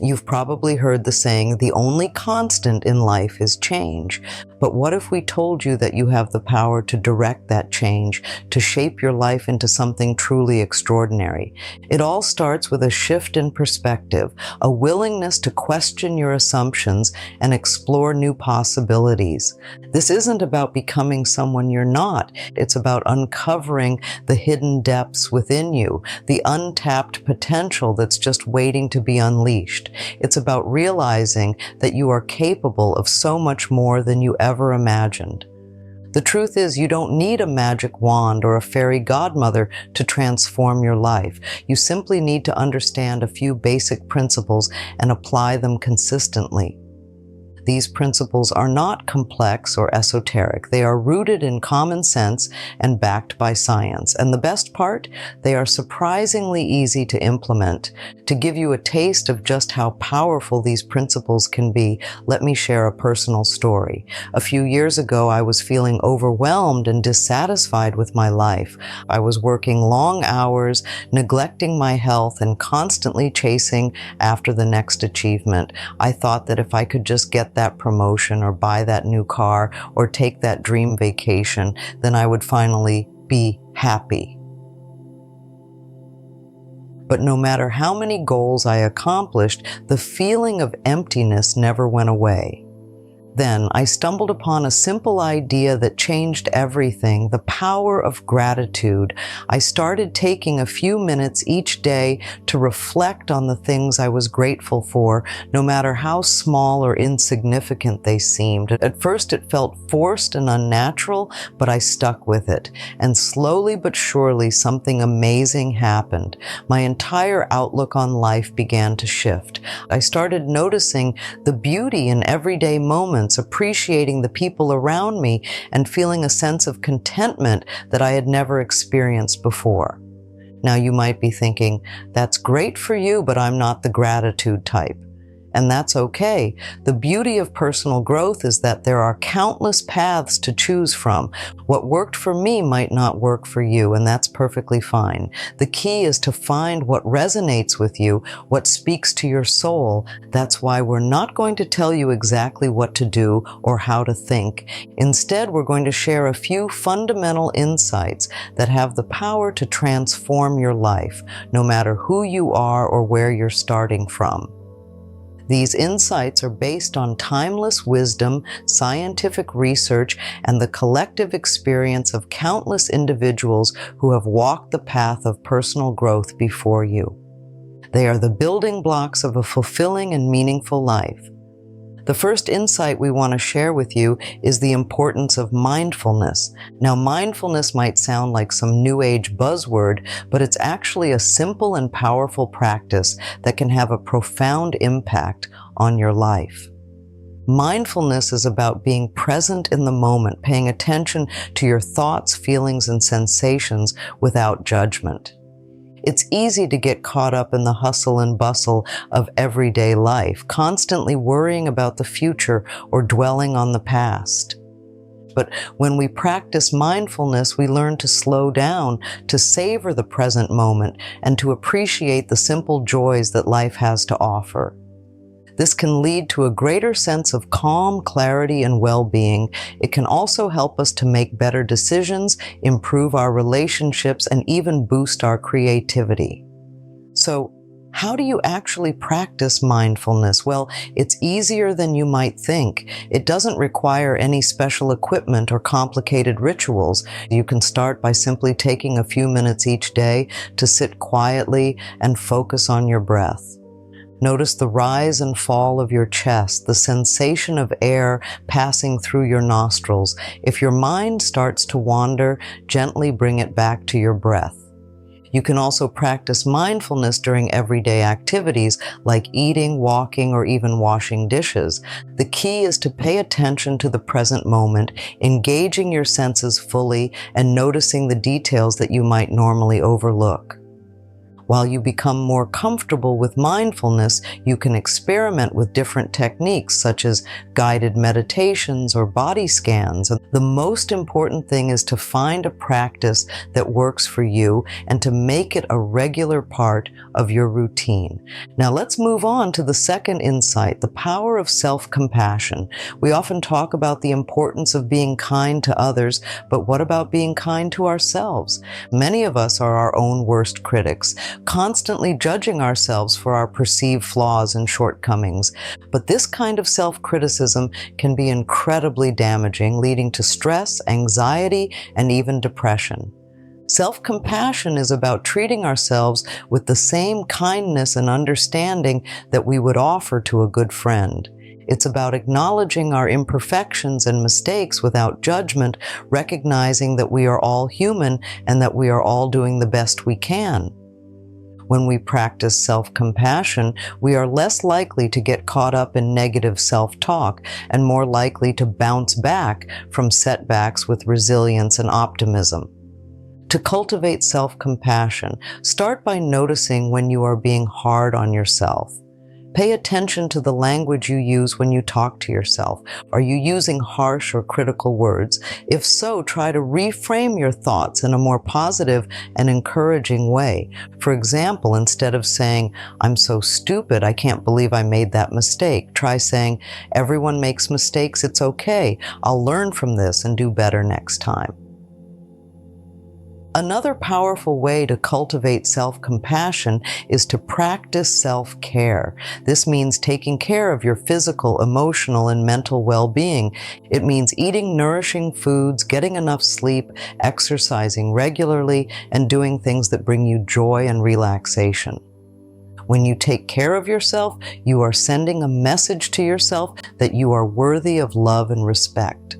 You've probably heard the saying, the only constant in life is change. But what if we told you that you have the power to direct that change, to shape your life into something truly extraordinary? It all starts with a shift in perspective, a willingness to question your assumptions and explore new possibilities. This isn't about becoming someone you're not. It's about uncovering the hidden depths within you, the untapped potential that's just waiting to be unleashed. It's about realizing that you are capable of so much more than you ever imagined. The truth is, you don't need a magic wand or a fairy godmother to transform your life. You simply need to understand a few basic principles and apply them consistently. These principles are not complex or esoteric. They are rooted in common sense and backed by science. And the best part, they are surprisingly easy to implement. To give you a taste of just how powerful these principles can be, let me share a personal story. A few years ago, I was feeling overwhelmed and dissatisfied with my life. I was working long hours, neglecting my health, and constantly chasing after the next achievement. I thought that if I could just get that promotion or buy that new car or take that dream vacation, then I would finally be happy. But no matter how many goals I accomplished, the feeling of emptiness never went away. Then I stumbled upon a simple idea that changed everything: the power of gratitude. I started taking a few minutes each day to reflect on the things I was grateful for, no matter how small or insignificant they seemed. At first it felt forced and unnatural, but I stuck with it. And slowly but surely something amazing happened. My entire outlook on life began to shift. I started noticing the beauty in everyday moments, appreciating the people around me, and feeling a sense of contentment that I had never experienced before. Now you might be thinking, that's great for you, but I'm not the gratitude type. And that's okay. The beauty of personal growth is that there are countless paths to choose from. What worked for me might not work for you, and that's perfectly fine. The key is to find what resonates with you, what speaks to your soul. That's why we're not going to tell you exactly what to do or how to think. Instead, we're going to share a few fundamental insights that have the power to transform your life, no matter who you are or where you're starting from. These insights are based on timeless wisdom, scientific research, and the collective experience of countless individuals who have walked the path of personal growth before you. They are the building blocks of a fulfilling and meaningful life. The first insight we want to share with you is the importance of mindfulness. Now, mindfulness might sound like some new age buzzword, but it's actually a simple and powerful practice that can have a profound impact on your life. Mindfulness is about being present in the moment, paying attention to your thoughts, feelings, and sensations without judgment. It's easy to get caught up in the hustle and bustle of everyday life, constantly worrying about the future or dwelling on the past. But when we practice mindfulness, we learn to slow down, to savor the present moment, and to appreciate the simple joys that life has to offer. This can lead to a greater sense of calm, clarity, and well-being. It can also help us to make better decisions, improve our relationships, and even boost our creativity. So, how do you actually practice mindfulness? Well, it's easier than you might think. It doesn't require any special equipment or complicated rituals. You can start by simply taking a few minutes each day to sit quietly and focus on your breath. Notice the rise and fall of your chest, the sensation of air passing through your nostrils. If your mind starts to wander, gently bring it back to your breath. You can also practice mindfulness during everyday activities like eating, walking, or even washing dishes. The key is to pay attention to the present moment, engaging your senses fully and noticing the details that you might normally overlook. While you become more comfortable with mindfulness, you can experiment with different techniques such as guided meditations or body scans. The most important thing is to find a practice that works for you and to make it a regular part of your routine. Now let's move on to the second insight, the power of self-compassion. We often talk about the importance of being kind to others, but what about being kind to ourselves? Many of us are our own worst critics, constantly judging ourselves for our perceived flaws and shortcomings. But this kind of self-criticism can be incredibly damaging, leading to stress, anxiety, and even depression. Self-compassion is about treating ourselves with the same kindness and understanding that we would offer to a good friend. It's about acknowledging our imperfections and mistakes without judgment, recognizing that we are all human and that we are all doing the best we can. When we practice self-compassion, we are less likely to get caught up in negative self-talk and more likely to bounce back from setbacks with resilience and optimism. To cultivate self-compassion, start by noticing when you are being hard on yourself. Pay attention to the language you use when you talk to yourself. Are you using harsh or critical words? If so, try to reframe your thoughts in a more positive and encouraging way. For example, instead of saying, "I'm so stupid, I can't believe I made that mistake," try saying, "Everyone makes mistakes, it's okay. I'll learn from this and do better next time." Another powerful way to cultivate self-compassion is to practice self-care. This means taking care of your physical, emotional, and mental well-being. It means eating nourishing foods, getting enough sleep, exercising regularly, and doing things that bring you joy and relaxation. When you take care of yourself, you are sending a message to yourself that you are worthy of love and respect.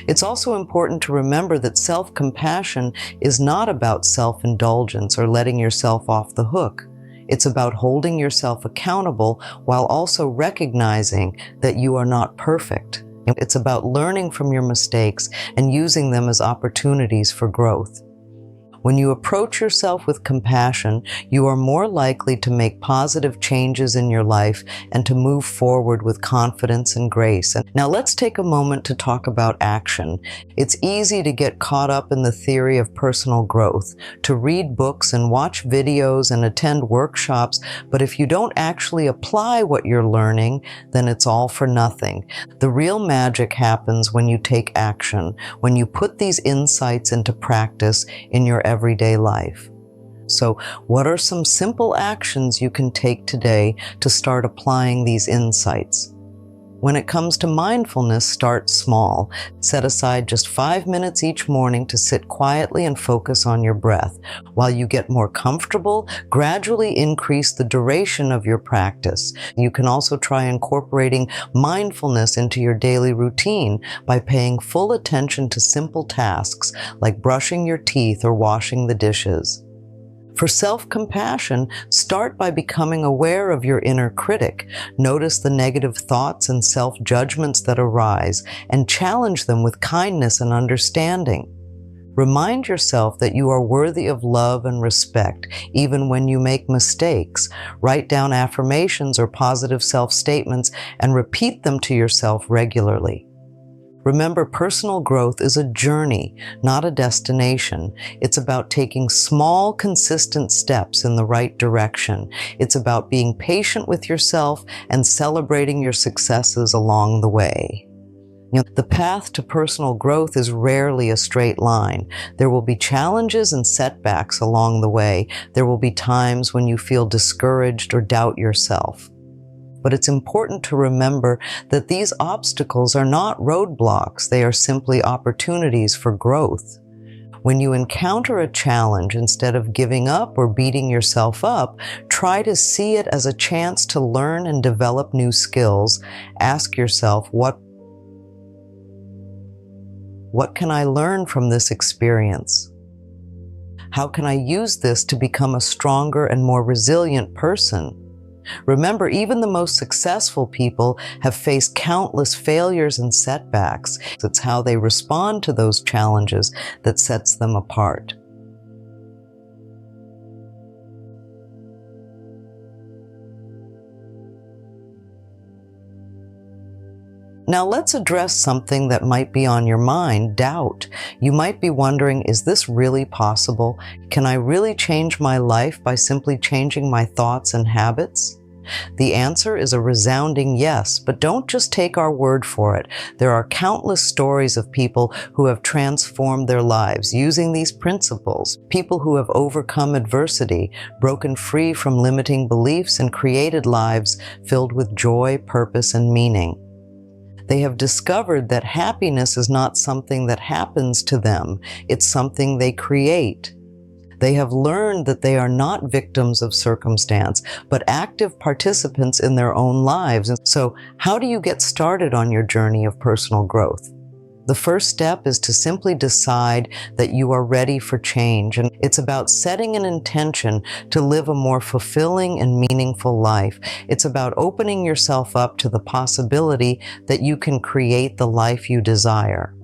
It's also important to remember that self-compassion is not about self-indulgence or letting yourself off the hook. It's about holding yourself accountable while also recognizing that you are not perfect. It's about learning from your mistakes and using them as opportunities for growth. When you approach yourself with compassion, you are more likely to make positive changes in your life and to move forward with confidence and grace. And now let's take a moment to talk about action. It's easy to get caught up in the theory of personal growth, to read books and watch videos and attend workshops, but if you don't actually apply what you're learning, then it's all for nothing. The real magic happens when you take action, when you put these insights into practice in your everyday life. So, what are some simple actions you can take today to start applying these insights? When it comes to mindfulness, start small. Set aside just 5 minutes each morning to sit quietly and focus on your breath. While you get more comfortable, gradually increase the duration of your practice. You can also try incorporating mindfulness into your daily routine by paying full attention to simple tasks like brushing your teeth or washing the dishes. For self-compassion, start by becoming aware of your inner critic. Notice the negative thoughts and self-judgments that arise and challenge them with kindness and understanding. Remind yourself that you are worthy of love and respect, even when you make mistakes. Write down affirmations or positive self-statements and repeat them to yourself regularly. Remember, personal growth is a journey, not a destination. It's about taking small, consistent steps in the right direction. It's about being patient with yourself and celebrating your successes along the way. The path to personal growth is rarely a straight line. There will be challenges and setbacks along the way. There will be times when you feel discouraged or doubt yourself. But it's important to remember that these obstacles are not roadblocks. They are simply opportunities for growth. When you encounter a challenge, instead of giving up or beating yourself up, try to see it as a chance to learn and develop new skills. Ask yourself, what can I learn from this experience? How can I use this to become a stronger and more resilient person? Remember, even the most successful people have faced countless failures and setbacks. It's how they respond to those challenges that sets them apart. Now let's address something that might be on your mind, doubt. You might be wondering, is this really possible? Can I really change my life by simply changing my thoughts and habits? The answer is a resounding yes, but don't just take our word for it. There are countless stories of people who have transformed their lives using these principles, people who have overcome adversity, broken free from limiting beliefs, and created lives filled with joy, purpose, and meaning. They have discovered that happiness is not something that happens to them, it's something they create. They have learned that they are not victims of circumstance, but active participants in their own lives. And so, how do you get started on your journey of personal growth? The first step is to simply decide that you are ready for change, and it's about setting an intention to live a more fulfilling and meaningful life. It's about opening yourself up to the possibility that you can create the life you desire.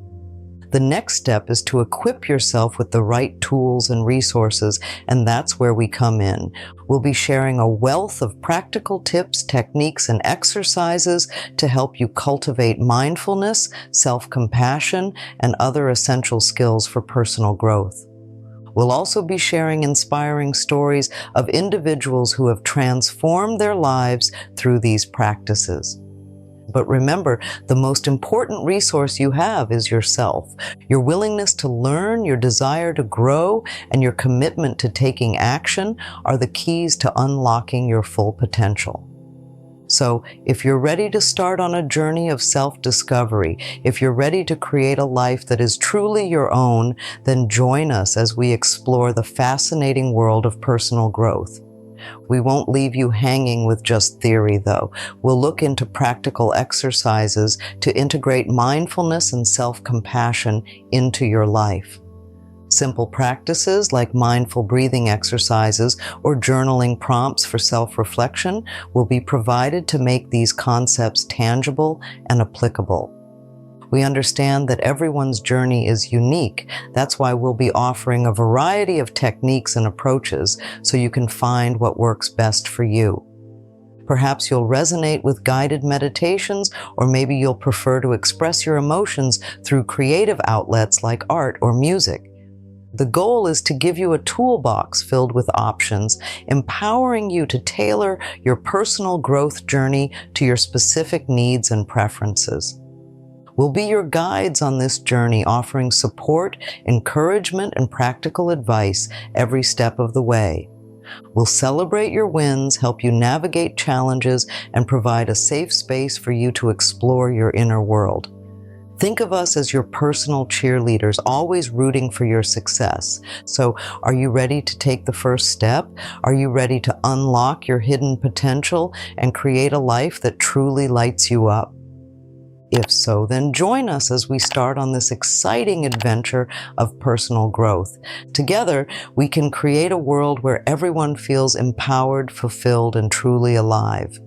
The next step is to equip yourself with the right tools and resources, and that's where we come in. We'll be sharing a wealth of practical tips, techniques, and exercises to help you cultivate mindfulness, self-compassion, and other essential skills for personal growth. We'll also be sharing inspiring stories of individuals who have transformed their lives through these practices. But remember, the most important resource you have is yourself. Your willingness to learn, your desire to grow, and your commitment to taking action are the keys to unlocking your full potential. So, if you're ready to start on a journey of self-discovery, if you're ready to create a life that is truly your own, then join us as we explore the fascinating world of personal growth. We won't leave you hanging with just theory, though. We'll look into practical exercises to integrate mindfulness and self-compassion into your life. Simple practices like mindful breathing exercises or journaling prompts for self-reflection will be provided to make these concepts tangible and applicable. We understand that everyone's journey is unique. That's why we'll be offering a variety of techniques and approaches so you can find what works best for you. Perhaps you'll resonate with guided meditations, or maybe you'll prefer to express your emotions through creative outlets like art or music. The goal is to give you a toolbox filled with options, empowering you to tailor your personal growth journey to your specific needs and preferences. We'll be your guides on this journey, offering support, encouragement, and practical advice every step of the way. We'll celebrate your wins, help you navigate challenges, and provide a safe space for you to explore your inner world. Think of us as your personal cheerleaders, always rooting for your success. So, are you ready to take the first step? Are you ready to unlock your hidden potential and create a life that truly lights you up? If so, then join us as we start on this exciting adventure of personal growth. Together, we can create a world where everyone feels empowered, fulfilled, and truly alive.